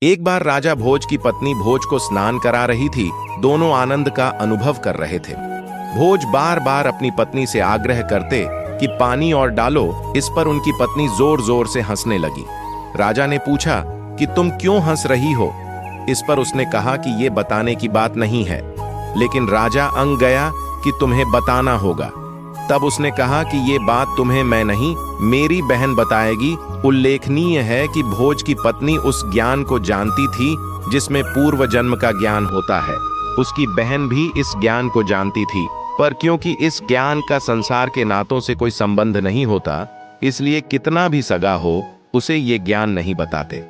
एक बार राजा भोज की पत्नी भोज को स्नान करा रही थी। दोनों आनंद का अनुभव कर रहे थे। भोज बार बार अपनी पत्नी से आग्रह करते कि पानी और डालो। इस पर उनकी पत्नी जोर जोर से हंसने लगी। राजा ने पूछा कि तुम क्यों हंस रही हो। इस पर उसने कहा कि ये बताने की बात नहीं है, लेकिन राजा अंग गया कि तुम्हें बताना होगा। तब उसने कहा कि ये बात तुम्हें मैं नहीं, मेरी बहन बताएगी। उल्लेखनीय है कि भोज की पत्नी उस ज्ञान को जानती थी जिसमें पूर्व जन्म का ज्ञान होता है। उसकी बहन भी इस ज्ञान को जानती थी, पर क्योंकि इस ज्ञान का संसार के नातों से कोई संबंध नहीं होता, इसलिए कितना भी सगा हो उसे ये ज्ञान नहीं बताते।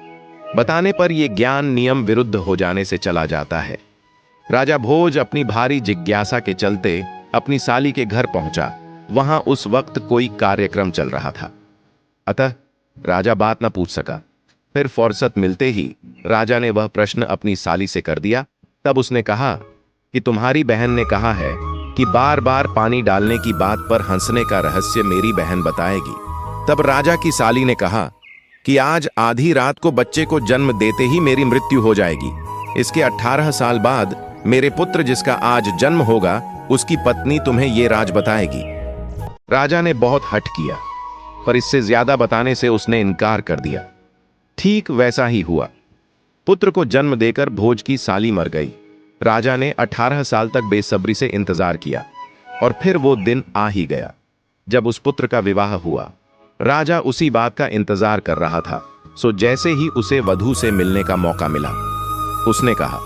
बताने पर यह ज्ञान नियम विरुद्ध हो जाने से चला जाता है। राजा भोज अपनी भारी जिज्ञासा के चलते अपनी साली के घर पहुंचा। वहां उस वक्त कोई कार्यक्रम चल रहा था, अतः राजा बात न पूछ सका। फिर फुर्सत मिलते ही राजा ने वह प्रश्न अपनी साली से कर दिया। तब उसने कहा कि तुम्हारी बहन ने कहा है कि बार बार पानी डालने की बात पर हंसने का रहस्य मेरी बहन बताएगी। तब राजा की साली ने कहा कि आज आधी रात को बच्चे को जन्म देते ही मेरी मृत्यु हो जाएगी। इसके 18 साल बाद मेरे पुत्र जिसका आज जन्म होगा, उसकी पत्नी तुम्हें ये राज बताएगी। राजा ने बहुत हठ किया, पर इससे ज्यादा बताने से उसने इनकार कर दिया। ठीक वैसा ही हुआ। पुत्र को जन्म देकर भोज की साली मर गई। राजा ने 18 साल तक बेसब्री से इंतजार किया, और फिर वो दिन आ ही गया जब उस पुत्र का विवाह हुआ। राजा उसी बात का इंतजार कर रहा था। सो जैसे ही उसे वधू से मिलने का मौका मिला, उसने कहा,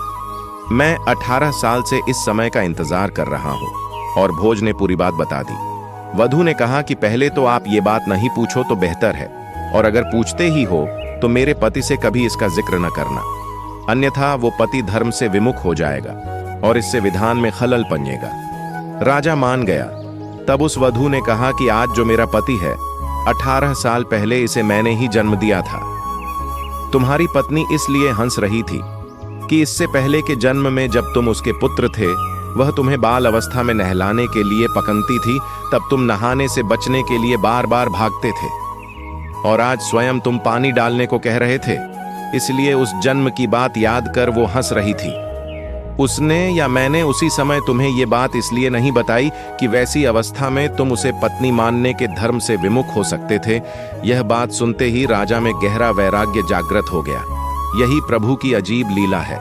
मैं 18 साल से इस समय का इंतजार कर रहा हूं। और भोज ने पूरी बात बता दी। वधू ने कहा कि पहले तो आप ये बात नहीं पूछो तो बेहतर है, और अगर पूछते ही हो तो मेरे पति से कभी इसका जिक्र न करना, अन्यथा वो पति धर्म से विमुख हो जाएगा और इससे विधान में खलल पनजेगा। राजा मान गया। तब उस वधू ने कहा कि आज जो मेरा पति है, 18 साल पहले इसे मैंने ही जन्म दिया था। तुम्हारी पत्नी इसलिए हंस रही थी कि इससे पहले के जन्म में जब तुम उसके पुत्र थे, वह तुम्हें बाल अवस्था में नहलाने के लिए पकड़ती थी। तब तुम नहाने से बचने के लिए बार बार भागते थे, और आज स्वयं तुम पानी डालने को कह रहे थे। इसलिए उस जन्म की बात याद कर वो हंस रही थी। उसने या मैंने उसी समय तुम्हें ये बात इसलिए नहीं बताई कि वैसी अवस्था में तुम उसे पत्नी मानने के धर्म से विमुख हो सकते थे। यह बात सुनते ही राजा में गहरा वैराग्य जागृत हो गया। यही प्रभु की अजीब लीला है।